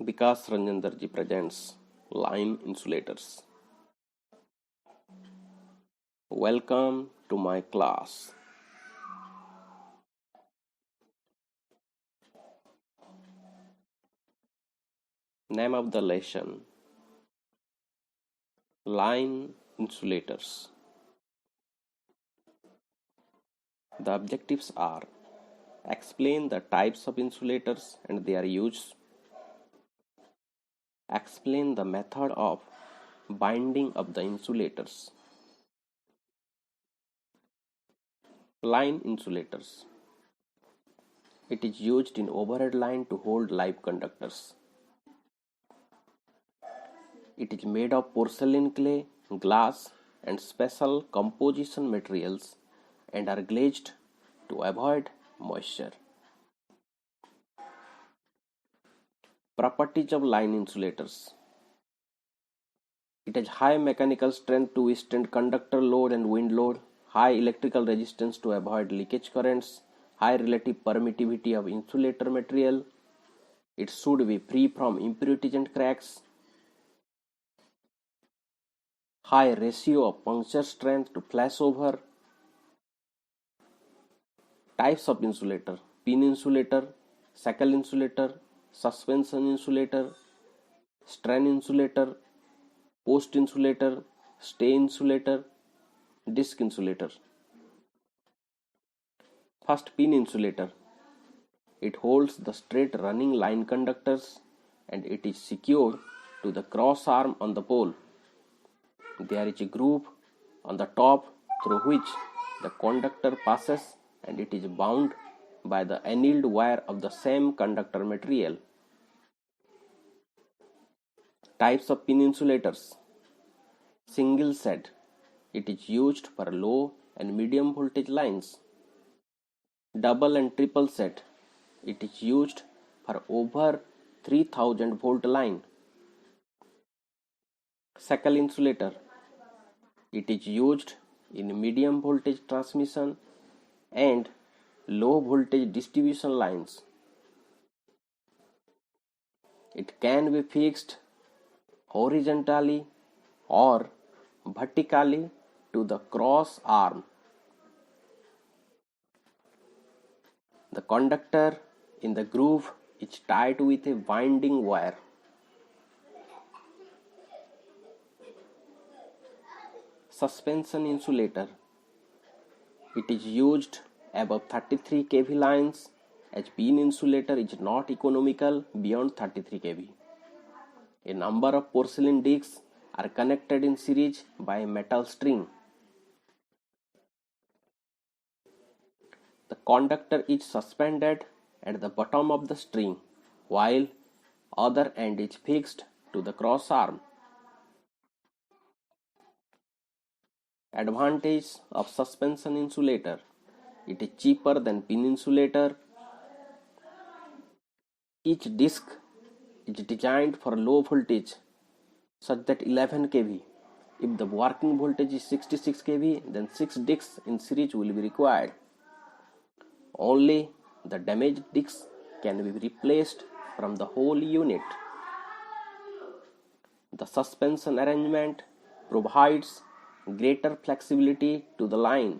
Vikas Ranjandarji presents Line Insulators. Welcome to my class. Name of the lesson: Line Insulators. The objectives are: explain the types of insulators and their use, explain the method of binding of the insulators. Line insulators. It is used in overhead line to hold live conductors. It is made of porcelain clay, glass, and special composition materials and are glazed to avoid moisture. Properties of line insulators. It has high mechanical strength to withstand conductor load and wind load, high electrical resistance to avoid leakage currents, high relative permittivity of insulator material. It should be free from impurities and cracks. High ratio of puncture strength to flashover. Types of insulator: pin insulator, shackle insulator, suspension insulator, strain insulator, post insulator, stay insulator, disc insulator. First, pin insulator. It holds the straight running line conductors and it is secured to the cross arm on the pole. There is a groove on the top through which the conductor passes and it is bound by the annealed wire of the same conductor material. Types of pin insulators. Single set. It is used for low and medium voltage lines. Double and triple set. It is used for over 3000 volt line. Shackle insulator. It is used in medium voltage transmission and low voltage distribution lines. It can be fixed horizontally or vertically to the cross arm. The conductor in the groove is tied with a winding wire. Suspension insulator. It is used above 33 kV lines as pin insulator is not economical beyond 33 kV. A number of porcelain discs are connected in series by a metal string. The conductor is suspended at the bottom of the string while other end is fixed to the cross arm. Advantage of suspension insulator. It is cheaper than pin insulator. Each disc is designed for low voltage such that 11 kV. If the working voltage is 66 kV, then 6 discs in series will be required. Only the damaged discs can be replaced from the whole unit. The suspension arrangement provides greater flexibility to the line.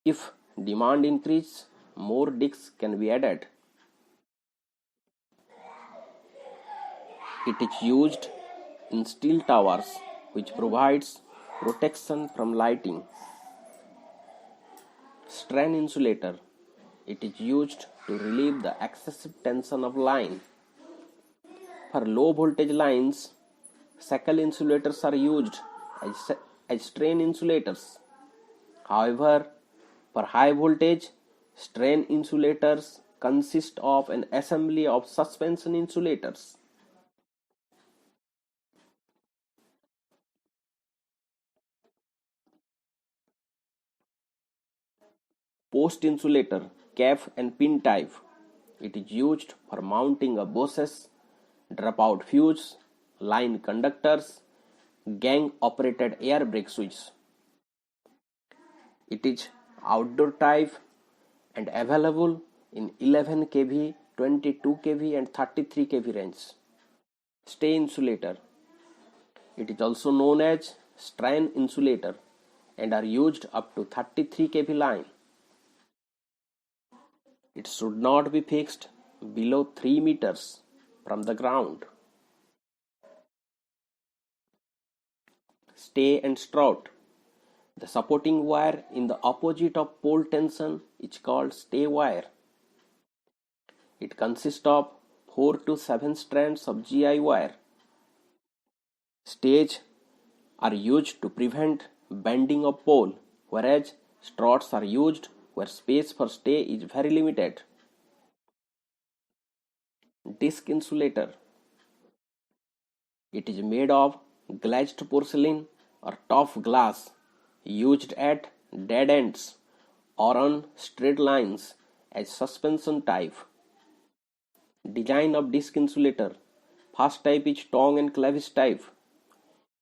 If demand increases, more discs can be added. It is used in steel towers, which provides protection from lighting. Strain insulator. It is used to relieve the excessive tension of line. For low voltage lines, shackle insulators are used as strain insulators. However, for high voltage, strain insulators consist of an assembly of suspension insulators. Post insulator, calf and pin type. It is used for mounting of buses, dropout fuse, line conductors, gang operated air brake switches. It is outdoor type and available in 11 kV 22 kV and 33 kV range. Stay insulator. It is also known as strain insulator and are used up to 33 kV line. It should not be fixed below 3 meters from the ground. Stay and strut. The supporting wire in the opposite of pole tension is called stay wire. It consists of 4 to 7 strands of GI wire. Stays are used to prevent bending of pole, whereas struts are used where space for stay is very limited. Disc insulator. It is made of glazed porcelain or tough glass used at dead ends or on straight lines as suspension type. Design of disc insulator. First type is tongue and clavice type.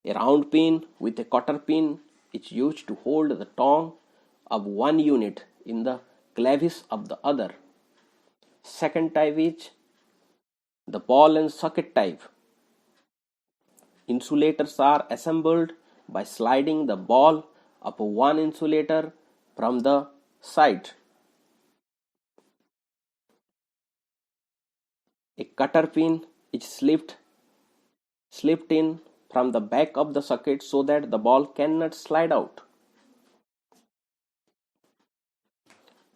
A round pin with a cotter pin is used to hold the tongue of one unit in the clavice of the other. Second type is the ball and socket type. Insulators are assembled by sliding the ball of one insulator from the side. A cutter pin is slipped in from the back of the socket so that the ball cannot slide out.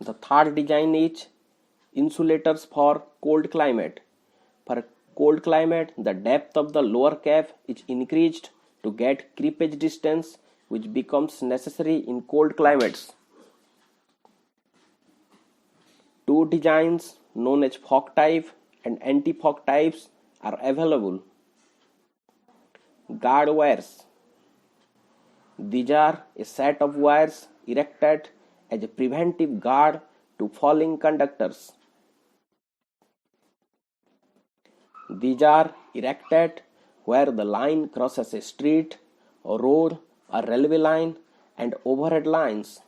The third design is insulators for cold climate. For cold climate, the depth of the lower cap is increased to get creepage distance, which becomes necessary in cold climates. Two designs known as fork type and anti-fork types are available. Guard wires. These are a set of wires erected as a preventive guard to falling conductors. These are erected where the line crosses a street, a road, a railway line, and overhead lines.